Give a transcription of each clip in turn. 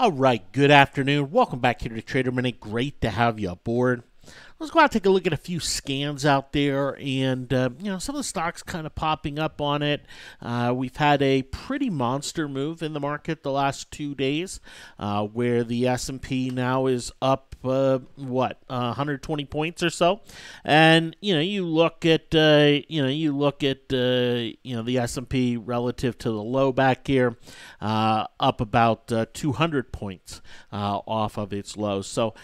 All right, good afternoon. Welcome back here to Trader Minute. Great to have you aboard. Let's go out and take a look at a few scans out there, and some of the stocks kind of popping up on it. We've had a pretty monster move in the market the last 2 days, where the S&P now is up 120 points or so, and you look at the S&P relative to the low back here, up about 200 points off of its low. So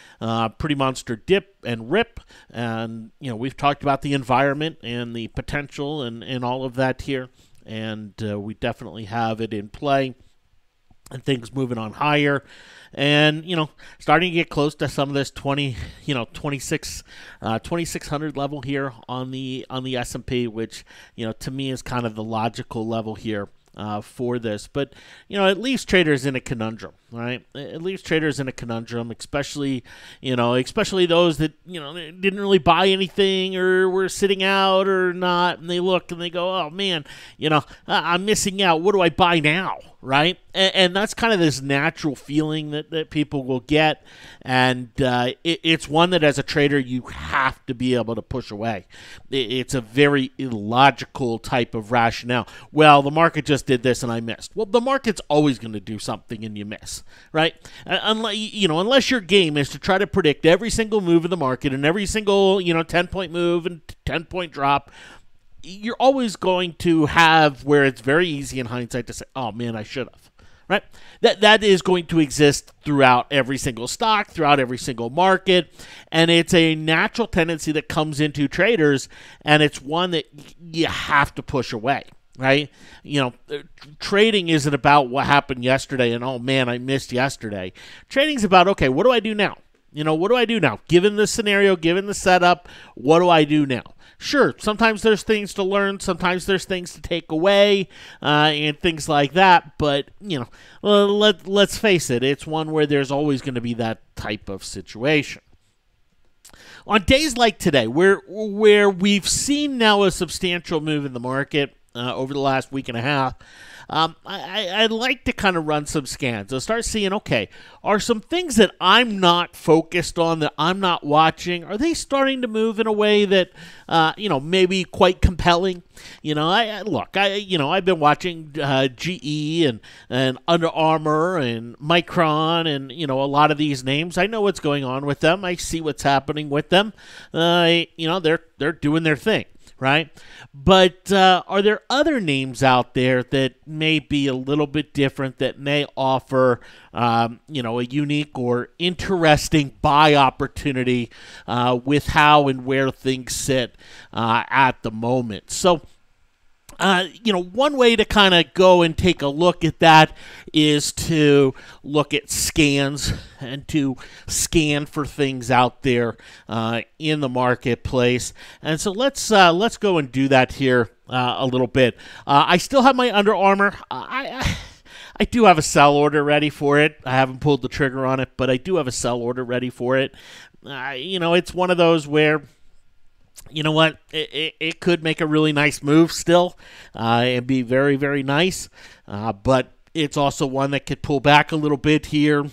pretty monster dip and rip. And we've talked about the environment and the potential and all of that here, and we definitely have it in play, and things moving on higher, and starting to get close to some of this 2600 level here on the S&P, which to me is kind of the logical level here for this. But it leaves traders in a conundrum, right? It leaves traders in a conundrum, especially those that didn't really buy anything or were sitting out or not, and they look and they go, oh man, I'm missing out. What do I buy now, right? And that's kind of this natural feeling that people will get, and it's one that as a trader you have to be able to push away. It's a very illogical type of rationale. Well, the market just did this and I missed. Well, the market's always going to do something and you miss, right? Unless your game is to try to predict every single move of the market and every single 10-point move and 10-point drop, you're always going to have where it's very easy in hindsight to say, oh man, I should have. Right? That is going to exist throughout every single stock, throughout every single market, and it's a natural tendency that comes into traders, and it's one that you have to push away, right? Trading isn't about what happened yesterday and, oh man, I missed yesterday. Trading's about, okay, what do I do now? What do I do now? Given the scenario, given the setup, what do I do now? Sure, sometimes there's things to learn, sometimes there's things to take away, and things like that, but, let's face it, it's one where there's always going to be that type of situation. On days like today, where we've seen now a substantial move in the market over the last week and a half, I'd like to kind of run some scans. I'll start seeing, okay, are some things that I'm not focused on, that I'm not watching, are they starting to move in a way that, maybe quite compelling? I've been watching GE and Under Armour and Micron and, a lot of these names. I know what's going on with them. I see what's happening with them. They're doing their thing. Right? But are there other names out there that may be a little bit different, that may offer, a unique or interesting buy opportunity with how and where things sit at the moment? So, one way to kind of go and take a look at that is to look at scans and to scan for things out there in the marketplace. And so let's go and do that here a little bit. I still have my Under Armour. I do have a sell order ready for it. I haven't pulled the trigger on it, but I do have a sell order ready for it. It's one of those where, you know what, it could make a really nice move still and be very, very nice. But it's also one that could pull back a little bit here.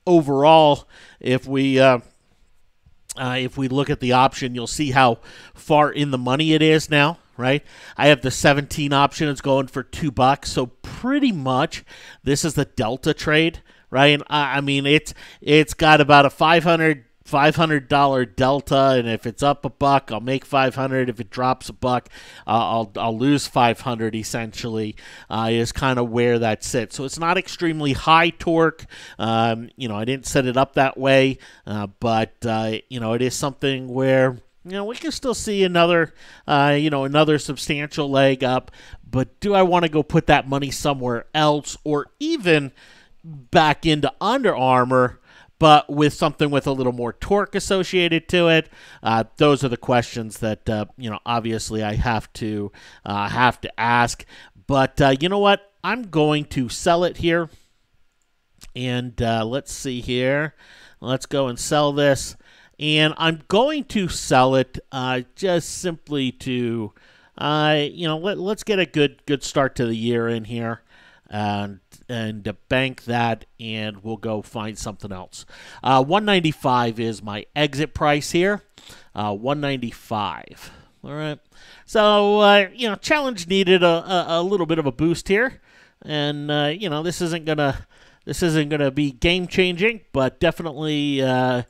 Overall, if we look at the option, you'll see how far in the money it is now, right? I have the 17 option. It's going for $2. So pretty much this is the delta trade, right? And I mean, it's got about a $500 delta, and if it's up $1, I'll make $500. If it drops $1, I'll lose $500. Essentially, is kind of where that sits. So it's not extremely high torque. I didn't set it up that way, but it is something where we can still see another substantial leg up. But do I want to go put that money somewhere else, or even back into Under Armour, but with something with a little more torque associated to it? Those are the questions that obviously I have to ask. But you know what? I'm going to sell it here, and let's see here. Let's go and sell this, and I'm going to sell it just simply to let's get a good start to the year in here. and bank that, and we'll go find something else. 195 is my exit price here. 195. All right. So challenge needed a little bit of a boost here, and this isn't gonna be game changing, but definitely a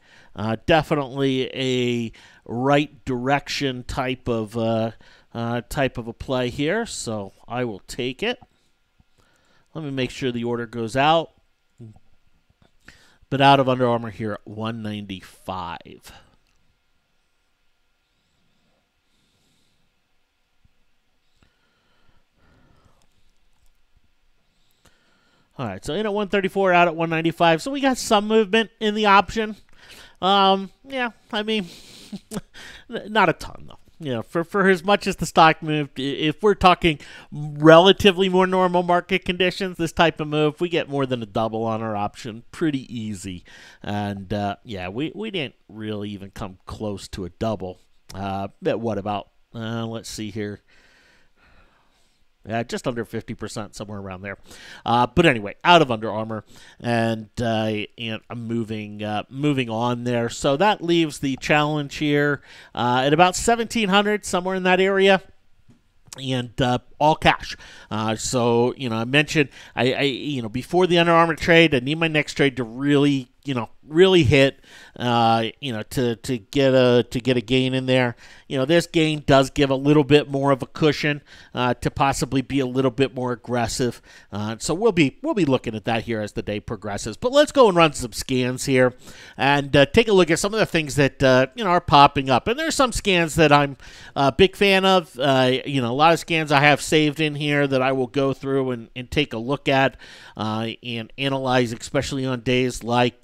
right direction type of a play here. So I will take it. Let me make sure the order goes out. But out of Under Armour here at 195. All right, so in at 134, out at 195. So we got some movement in the option. Yeah, I mean, not a ton though. For as much as the stock moved, if we're talking relatively more normal market conditions, this type of move, we get more than a double on our option pretty easy. And, we didn't really even come close to a double. But what about, let's see here. Just under 50%, somewhere around there. But anyway, out of Under Armour, and I'm moving on there. So that leaves the challenge here at about 1,700, somewhere in that area. And all cash. So I mentioned I before the Under Armour trade, I need my next trade to really hit to get a gain in there. This gain does give a little bit more of a cushion to possibly be a little bit more aggressive. So we'll be looking at that here as the day progresses. But let's go and run some scans here and take a look at some of the things that are popping up. And there's some scans that I'm a big fan of. A lot of scans I have saved in here that I will go through and take a look at and analyze, especially on days like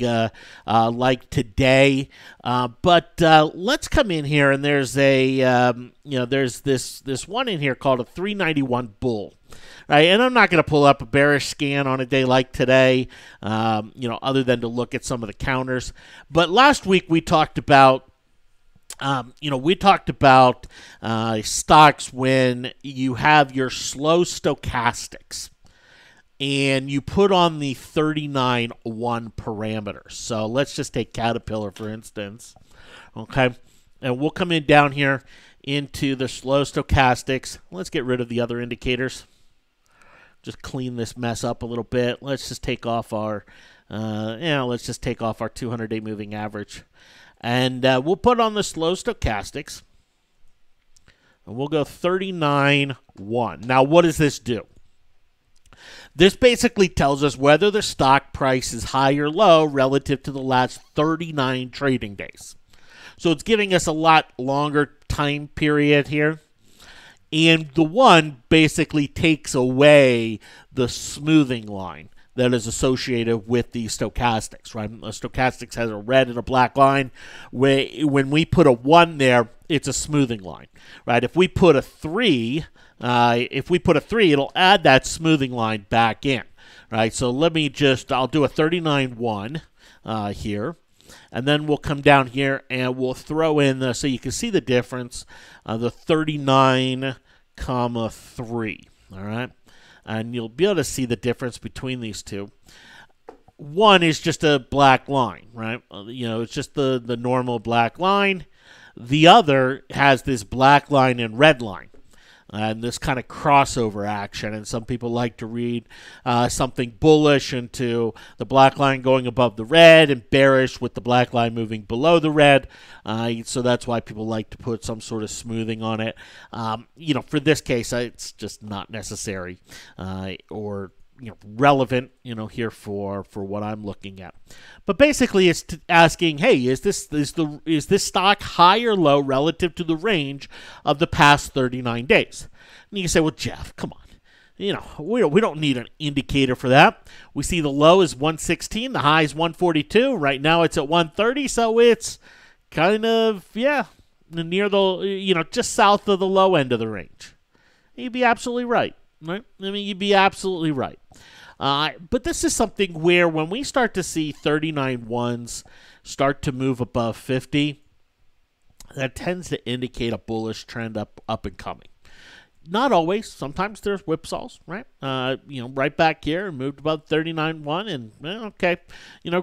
today. But let's come in here, and there's there's this one in here called a 391 bull. Right, and I'm not going to pull up a bearish scan on a day like today, other than to look at some of the counters. But last week we talked about stocks when you have your slow stochastics and you put on the 39-1 parameters. So let's just take Caterpillar, for instance. Okay, and we'll come in down here into the slow stochastics. Let's get rid of the other indicators. Just clean this mess up a little bit. Let's just take off our 200-day moving average. And we'll put on the slow stochastics. And we'll go 39.1. Now, what does this do? This basically tells us whether the stock price is high or low relative to the last 39 trading days. So it's giving us a lot longer time period here. And the one basically takes away the smoothing line that is associated with the stochastics, right? The stochastics has a red and a black line. When we put a 1 there, it's a smoothing line, right? If we put a 3, it'll add that smoothing line back in, right? So I'll do a 39.1 here. And then we'll come down here and we'll throw in, so you can see the difference, the 39.3, all right? And you'll be able to see the difference between these two. One is just a black line, right? It's just the normal black line. The other has this black line and red line. And this kind of crossover action, and some people like to read something bullish into the black line going above the red and bearish with the black line moving below the red. So that's why people like to put some sort of smoothing on it. For this case, it's just not necessary or relevant, here for what I'm looking at. But basically, it's asking, hey, is this stock high or low relative to the range of the past 39 days? And you can say, well, Jeff, come on. We don't need an indicator for that. We see the low is 116, the high is 142. Right now, it's at 130, so it's kind of near the just south of the low end of the range. You'd be absolutely right. Right? You'd be absolutely right. But this is something where when we start to see 39.1s start to move above 50, that tends to indicate a bullish trend up and coming. not always. Sometimes there's whipsaws, right? Right back here and moved above 39.1 and, okay,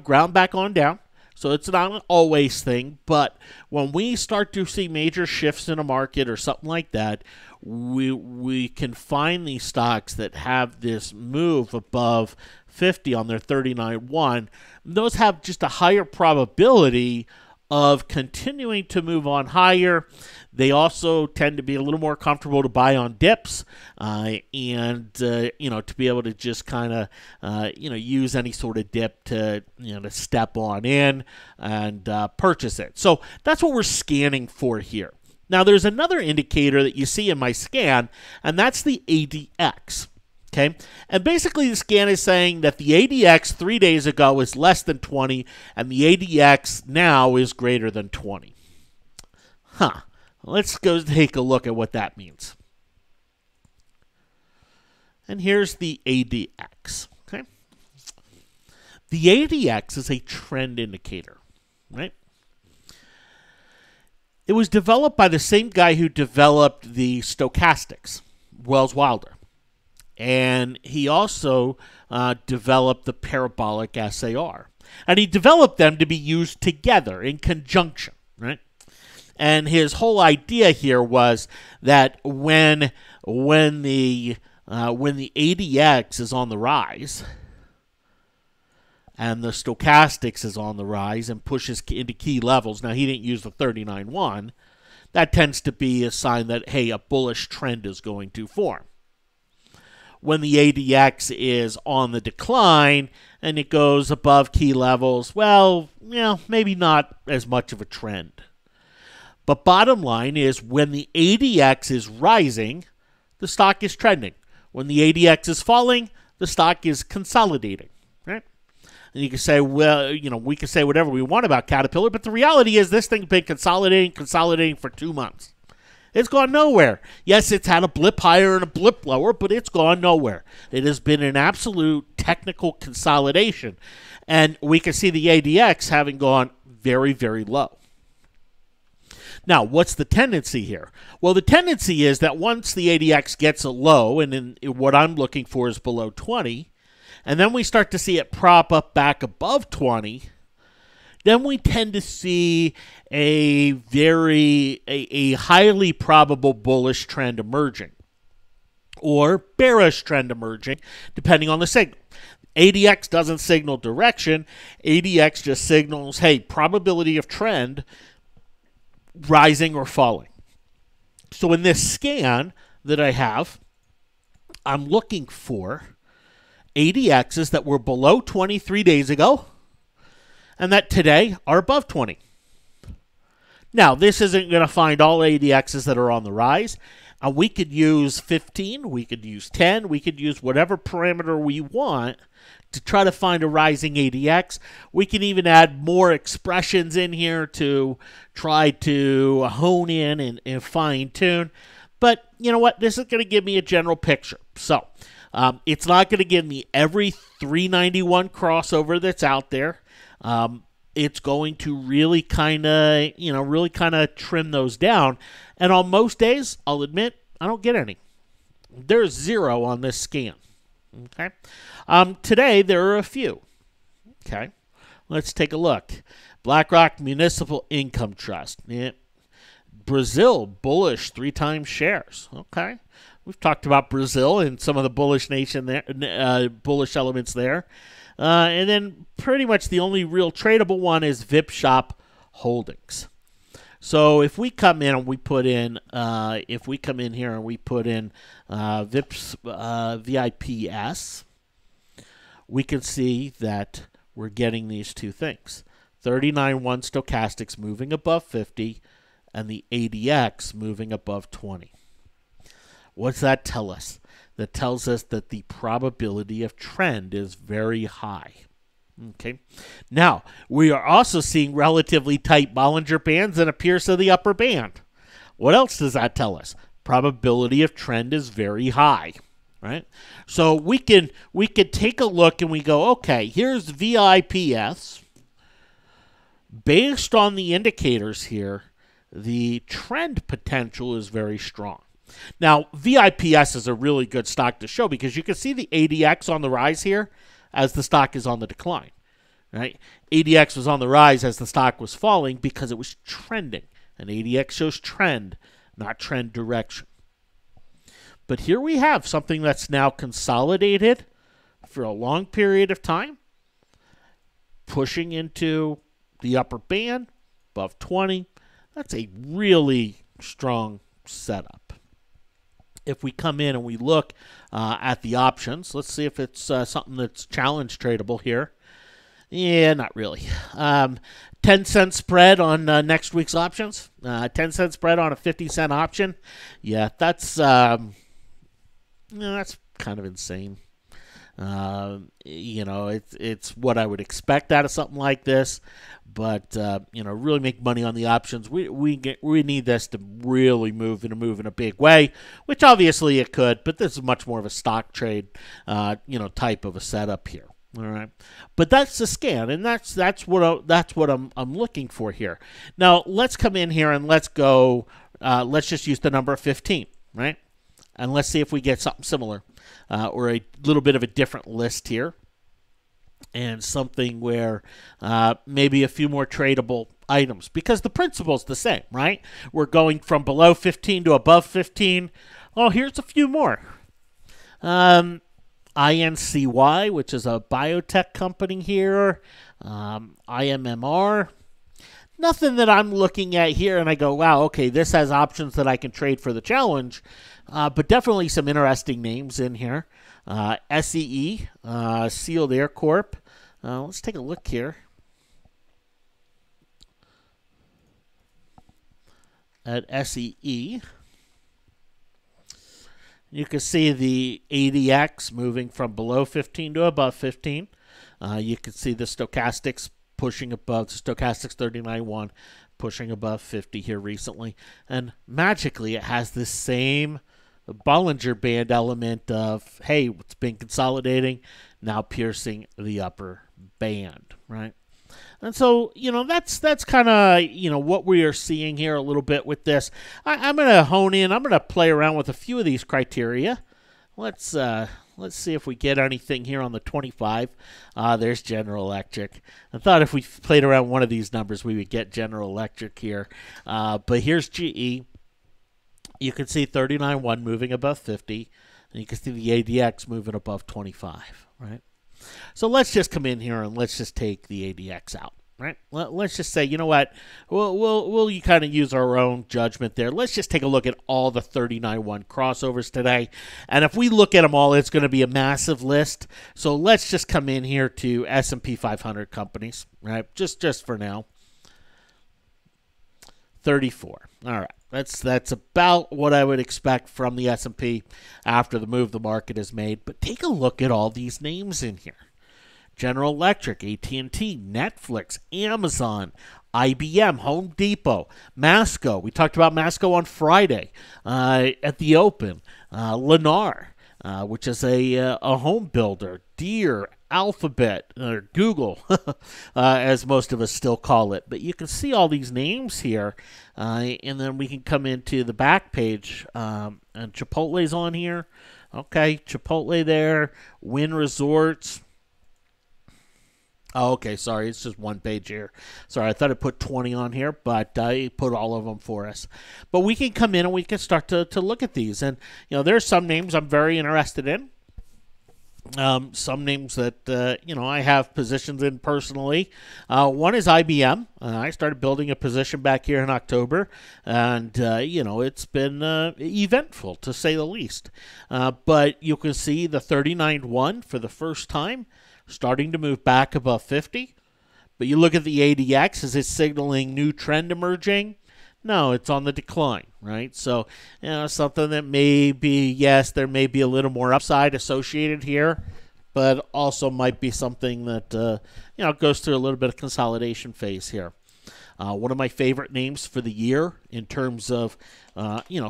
ground back on down. So it's not an always thing, but when we start to see major shifts in a market or something like that, we can find these stocks that have this move above 50 on their 39.1. Those have just a higher probability of continuing to move on higher. They also tend to be a little more comfortable to buy on dips, and to be able to just kind of use any sort of dip to step on in and purchase it. So that's what we're scanning for here. Now there's another indicator that you see in my scan, and that's the ADX. Okay, and basically the scan is saying that the ADX 3 days ago was less than 20, and the ADX now is greater than 20. Let's go take a look at what that means. And here's the ADX. Okay, the ADX is a trend indicator, right? It was developed by the same guy who developed the stochastics, Wells Wilder. And he also developed the parabolic SAR. And he developed them to be used together in conjunction, right? And his whole idea here was that when the ADX is on the rise and the stochastics is on the rise and pushes into key levels, now he didn't use the 39.1, that tends to be a sign that, hey, a bullish trend is going to form. When the ADX is on the decline and it goes above key levels, well, maybe not as much of a trend. But bottom line is when the ADX is rising, the stock is trending. When the ADX is falling, the stock is consolidating, right? And you can say, well, we can say whatever we want about Caterpillar, but the reality is this thing's been consolidating for 2 months. It's gone nowhere. Yes, it's had a blip higher and a blip lower, but it's gone nowhere. It has been an absolute technical consolidation. And we can see the ADX having gone very, very low. Now, what's the tendency here? Well, the tendency is that once the ADX gets a low, and then what I'm looking for is below 20, and then we start to see it prop up back above 20, then we tend to see a highly probable bullish trend emerging or bearish trend emerging, depending on the signal. ADX doesn't signal direction. ADX just signals, hey, probability of trend rising or falling. So in this scan that I have, I'm looking for ADXs that were below 23 days ago and that today are above 20. Now, this isn't going to find all ADXs that are on the rise. We could use 15, we could use 10, we could use whatever parameter we want to try to find a rising ADX. We can even add more expressions in here to try to hone in and fine-tune. But you know what? This is going to give me a general picture. So it's not going to give me every 391 crossover that's out there. It's going to really kind of trim those down. And on most days, I'll admit, I don't get any. There's 0 on this scan. Okay. Today, there are a few. Okay. Let's take a look. BlackRock Municipal Income Trust. Yeah. Brazil, bullish 3 times shares. Okay. We've talked about Brazil and some of the bullish bullish elements there. And then pretty much the only real tradable one is VipShop Holdings. So if we come in and we put in, VIPS, we can see that we're getting these two things. 39.1 stochastics moving above 50 and the ADX moving above 20. What's that tell us? That tells us that the probability of trend is very high. Okay. Now, we are also seeing relatively tight Bollinger Bands and a pierce of the upper band. What else does that tell us? Probability of trend is very high, right? So we could take a look and we go, okay, here's VIPS. Based on the indicators here, the trend potential is very strong. Now, VIPS is a really good stock to show because you can see the ADX on the rise here as the stock is on the decline. Right? ADX was on the rise as the stock was falling because it was trending. And ADX shows trend, not trend direction. But here we have something that's now consolidated for a long period of time, pushing into the upper band, above 20. That's a really strong setup. If we come in and we look at the options, let's see if it's something that's challenge tradable here. Yeah, not really. 10-cent spread on next week's options. 10-cent spread on a 50-cent option. Yeah, that's kind of insane. It's what I would expect out of something like this. But really make money on the options. We need this to really move in a big way, which obviously it could. But this is much more of a stock trade, type of a setup here. All right, but that's the scan, and that's what I'm looking for here. Now let's come in here and let's go. Let's just use the number 15, right? And let's see if we get something similar, or a little bit of a different list here, and something where maybe a few more tradable items, because the principle's the same, right? We're going from below 15 to above 15. Oh, here's a few more. INCY, which is a biotech company here, IMMR. Nothing that I'm looking at here and I go, wow, okay, this has options that I can trade for the challenge, but definitely some interesting names in here. SEE, Sealed Air Corp. Let's take a look here at SEE. You can see the ADX moving from below 15 to above 15. You can see the stochastics pushing above, the stochastics 39.1 pushing above 50 here recently. And magically, it has this same Bollinger Band element of, hey, it's been consolidating, now piercing the upper band, right? And so, that's kind of, what we are seeing here a little bit with this. I'm going to hone in. I'm going to play around with a few of these criteria. Let's see if we get anything here on the 25. There's General Electric. I thought if we played around one of these numbers, we would get General Electric here. But here's GE. You can see 39.1 moving above 50. And you can see the ADX moving above 25, right? So let's just come in here and let's just take the ADX out, right? Let's just say, you know what? We'll kind of use our own judgment there. Let's just take a look at all the 39.1 crossovers today. And if we look at them all, it's going to be a massive list. So let's just come in here to S&P 500 companies, right? Just for now. 34. All right. That's about what I would expect from the S&P after the move the market has made. But take a look at all these names in here. General Electric, AT&T, Netflix, Amazon, IBM, Home Depot, Masco. We talked about Masco on Friday at the Open. Lennar, which is a home builder. Deere, Alphabet, or Google, as most of us still call it. But you can see all these names here, and then we can come into the back page, and Chipotle's on here. Okay, Chipotle there, Wynn Resorts. Oh, okay, sorry, it's just one page here. Sorry, I thought I put 20 on here, but I put all of them for us. But we can come in and we can start to look at these. And, there's some names I'm very interested in. Some names that, I have positions in personally. One is IBM. I started building a position back here in October, and, it's been eventful, to say the least. But you can see the 39.1 for the first time starting to move back above 50. But you look at the ADX, is it signaling new trend emerging? No, it's on the decline, right? So, something that may be, yes, there may be a little more upside associated here, but also might be something that, goes through a little bit of consolidation phase here. One of my favorite names for the year in terms of,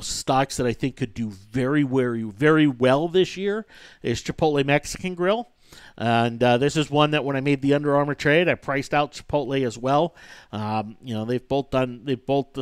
stocks that I think could do very, very, very well this year is Chipotle Mexican Grill. And this is one that when I made the Under Armour trade, I priced out Chipotle as well. The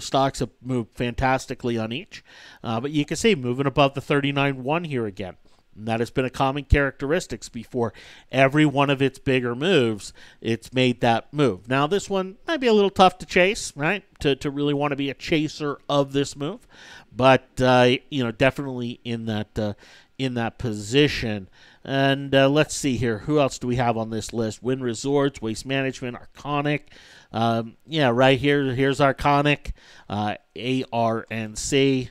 stocks have moved fantastically on each. But you can see moving above the 39.1 here again. And that has been a common characteristic before every one of its bigger moves. It's made that move. Now, this one might be a little tough to chase, right? To really want to be a chaser of this move, but definitely in that position. And let's see here. Who else do we have on this list? Wynn Resorts, Waste Management, Arconic. Right here. Here's Arconic, ARNC.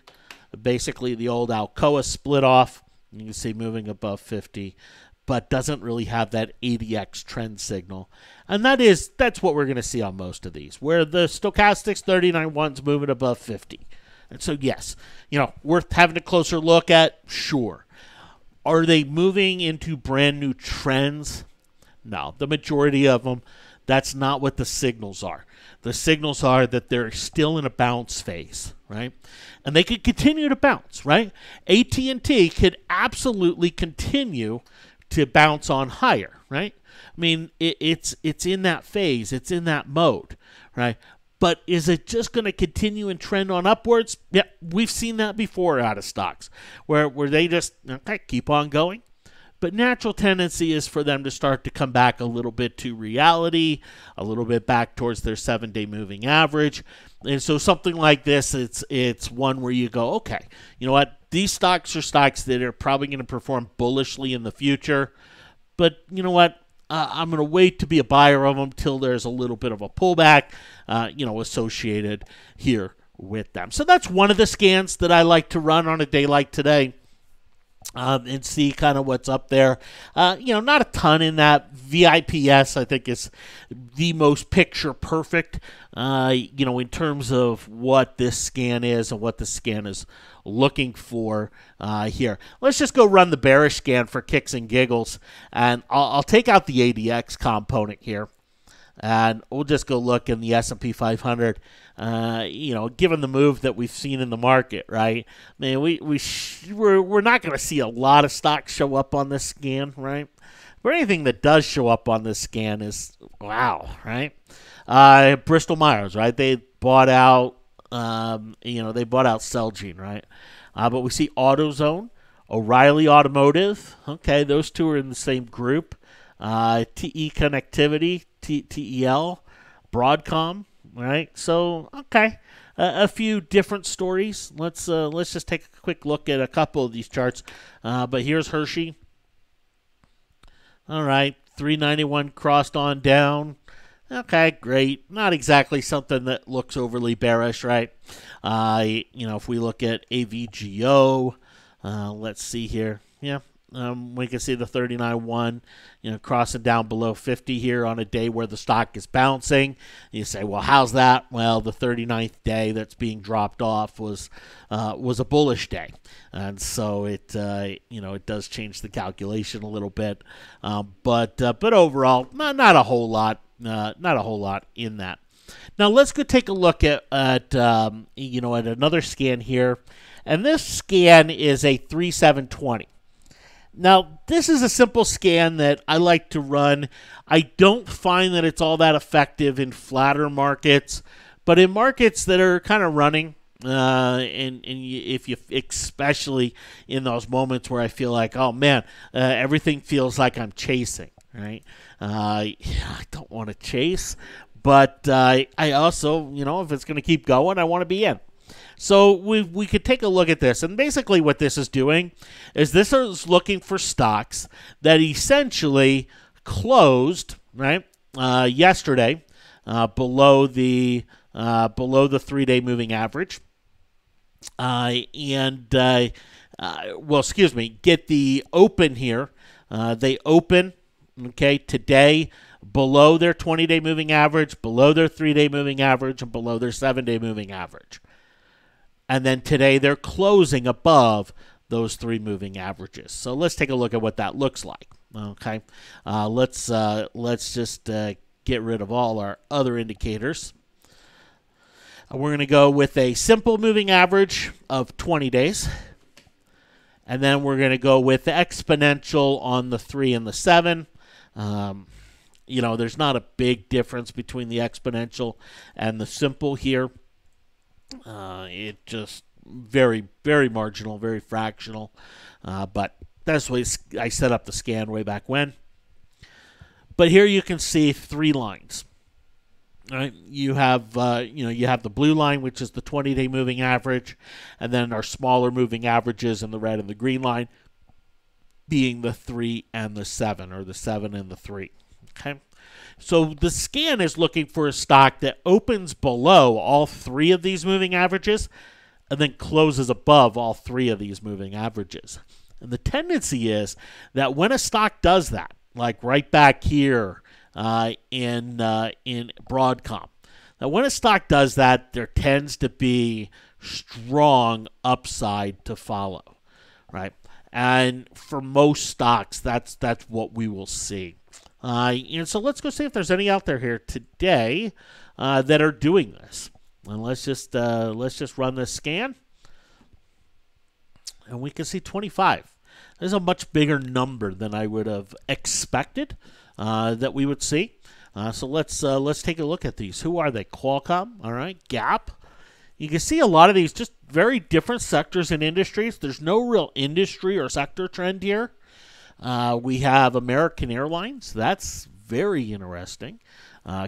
Basically, the old Alcoa split off. You can see moving above 50, but doesn't really have that ADX trend signal. And that's what we're going to see on most of these, where the stochastics 39.1's moving above 50. And so, yes, worth having a closer look at, sure. Are they moving into brand new trends? No, the majority of them, that's not what the signals are. The signals are that they're still in a bounce phase, right? And they could continue to bounce, right? AT&T could absolutely continue to bounce on higher, right? I mean, it's in that phase. It's in that mode, right? But is it just going to continue and trend on upwards? Yeah, we've seen that before out of stocks, where they just keep on going. But natural tendency is for them to start to come back a little bit to reality, a little bit back towards their 7-day moving average. And so something like this, it's one where you go, okay, you know what? These stocks are stocks that are probably going to perform bullishly in the future. But you know what? I'm going to wait to be a buyer of them till there's a little bit of a pullback, associated here with them. So that's one of the scans that I like to run on a day like today. And see kind of what's up there. Not a ton in that. VIPS, I think, is the most picture perfect, in terms of what this scan is and what the scan is looking for here. Let's just go run the bearish scan for kicks and giggles, and I'll take out the ADX component here. And we'll just go look in the S&P 500, given the move that we've seen in the market, right? I mean, we're not going to see a lot of stocks show up on this scan, right? But anything that does show up on this scan is, wow, right? Bristol Myers, right? They bought out, Celgene, right? But we see AutoZone, O'Reilly Automotive. Okay, those two are in the same group. TE Connectivity, TEL, Broadcom, right? So, okay, a few different stories. Let's just take a quick look at a couple of these charts. But here's Hershey. All right, 391 crossed on down. Okay, great. Not exactly something that looks overly bearish, right? If we look at AVGO, let's see here. Yeah. We can see the 39.1, crossing down below 50 here on a day where the stock is bouncing. You say, well, how's that? Well, the 39th day that's being dropped off was a bullish day, and so it does change the calculation a little bit, but overall, not a whole lot, in that. Now let's go take a look at another scan here, and this scan is a 3720. Now, this is a simple scan that I like to run. I don't find that it's all that effective in flatter markets, but in markets that are kind of running, if you, especially in those moments where I feel like, oh man, everything feels like I'm chasing, right? I don't want to chase, but I also, if it's going to keep going, I want to be in. So we could take a look at this, and basically what this is doing is this is looking for stocks that essentially closed right yesterday below the 3-day moving average, get the open here. They open today below their 20-day moving average, below their 3-day moving average, and below their 7-day moving average. And then today they're closing above those 3 moving averages. So let's take a look at what that looks like. Okay, let's just get rid of all our other indicators. We're going to go with a simple moving average of 20 days. And then we're going to go with the exponential on the 3 and the 7. There's not a big difference between the exponential and the simple here. It just very, very marginal, very fractional. But that's the way I set up the scan way back when. But here you can see 3 lines. Right, you have the blue line, which is the 20-day moving average, and then our smaller moving averages in the red and the green line being the 3 and the 7, or the 7 and the 3. Okay, so the scan is looking for a stock that opens below all 3 of these moving averages and then closes above all 3 of these moving averages. And the tendency is that when a stock does that, like right back here in Broadcom, now when a stock does that, there tends to be strong upside to follow, right? And for most stocks, that's what we will see. And so let's go see if there's any out there here today that are doing this. And let's just run this scan, and we can see 25. There's a much bigger number than I would have expected that we would see. So let's take a look at these. Who are they? Qualcomm, all right, Gap. You can see a lot of these just very different sectors and industries. There's no real industry or sector trend here. We have American Airlines. That's very interesting.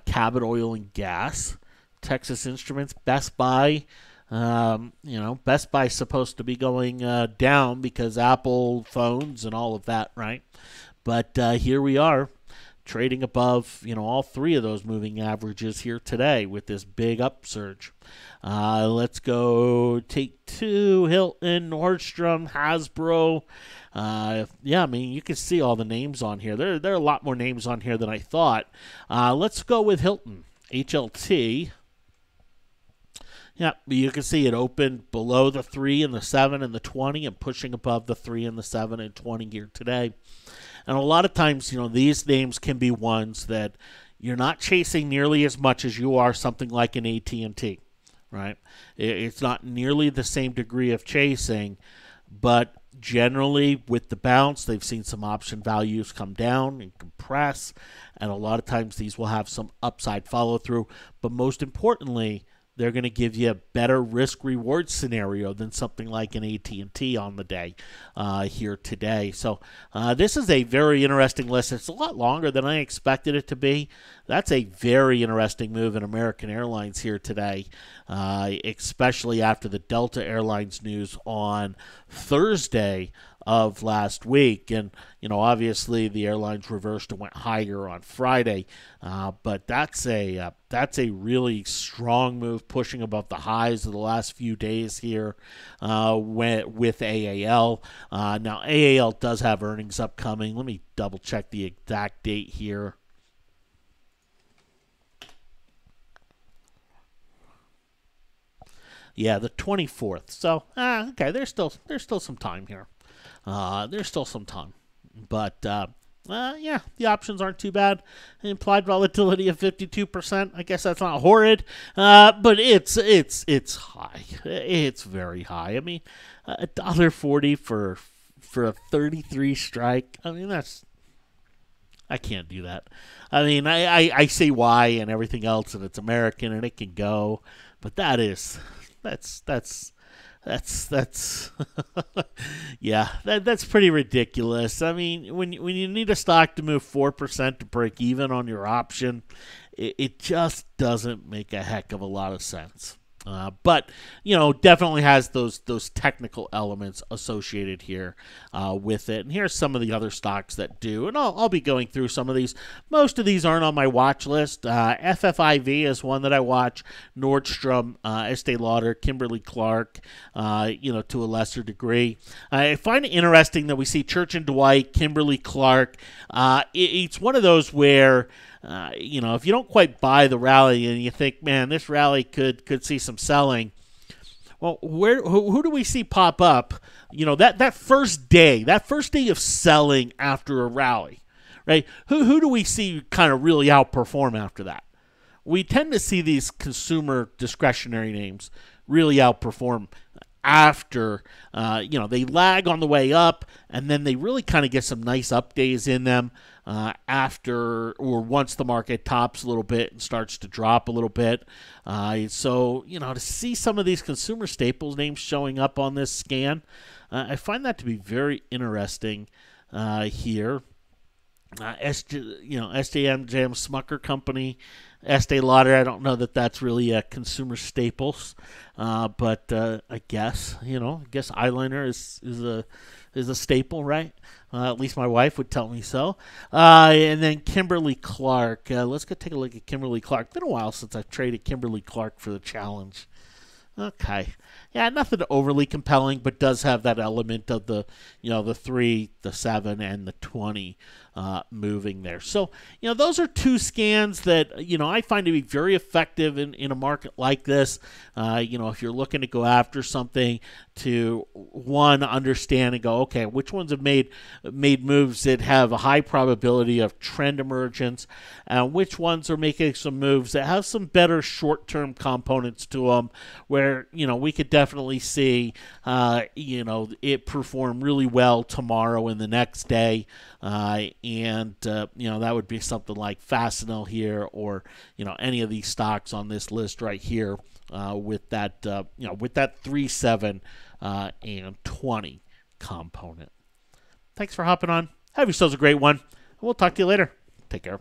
Cabot Oil and Gas, Texas Instruments, Best Buy. Best Buy is supposed to be going down because Apple phones and all of that, right? But here we are, trading above, all 3 of those moving averages here today with this big upsurge. Let's go Take-Two, Hilton, Nordstrom, Hasbro. You can see all the names on here. There are a lot more names on here than I thought. Let's go with Hilton, HLT. Yeah, you can see it opened below the 3 and the 7 and the 20 and pushing above the 3 and the 7 and 20 here today. And a lot of times, these names can be ones that you're not chasing nearly as much as you are something like an AT&T, right? It's not nearly the same degree of chasing, but generally with the bounce, they've seen some option values come down and compress, and a lot of times these will have some upside follow-through. But most importantly, they're going to give you a better risk-reward scenario than something like an AT&T on the day here today. So this is a very interesting list. It's a lot longer than I expected it to be. That's a very interesting move in American Airlines here today, especially after the Delta Airlines news on Thursday of last week. And, obviously the airlines reversed and went higher on Friday. But that's a really strong move, pushing above the highs of the last few days here with AAL. Now, AAL does have earnings upcoming. Let me double check the exact date here. Yeah, the 24th. So, okay, there's still some time here. There's still some time. But, the options aren't too bad. Implied volatility of 52%. I guess that's not horrid, but it's high. It's very high. I mean, $1.40 for a 33 strike. I mean, I can't do that. I mean, I see why and everything else, and it's American and it can go, but that's yeah, that's pretty ridiculous. I mean, when you need a stock to move 4% to break even on your option, it just doesn't make a heck of a lot of sense. But definitely has those technical elements associated here with it. And here's some of the other stocks that do, and I'll be going through some of these. Most of these aren't on my watch list. FFIV is one that I watch. Nordstrom, Estee Lauder, Kimberly-Clark, to a lesser degree. I find it interesting that we see Church & Dwight, Kimberly-Clark. It's one of those where if you don't quite buy the rally and you think, man, this rally could see some selling, well, who do we see pop up? That first day of selling after a rally, right? Who do we see kind of really outperform after that? We tend to see these consumer discretionary names really outperform after, they lag on the way up, and then they really kind of get some nice up days in them after or once the market tops a little bit and starts to drop a little bit. So, to see some of these consumer staples names showing up on this scan, I find that to be very interesting here. SJM Jam Smucker Company, Estee Lauder. I don't know that that's really a consumer staples, but I guess eyeliner is a staple, right? At least my wife would tell me so. And then Kimberly Clark. Let's go take a look at Kimberly Clark. It's been a while since I've traded Kimberly Clark for the challenge. Okay. Yeah, nothing overly compelling, but does have that element of the 3, the 7, and the 20 moving there. So, those are two scans that, I find to be very effective in a market like this. If you're looking to go after something to, one, understand and go, okay, which ones have made moves that have a high probability of trend emergence, and which ones are making some moves that have some better short-term components to them where, we could definitely see, it perform really well tomorrow and the next day. That would be something like Fastenal here, or any of these stocks on this list right here with that 3, 7, and 20 component. Thanks for hopping on. Have yourselves a great one. We'll talk to you later. Take care.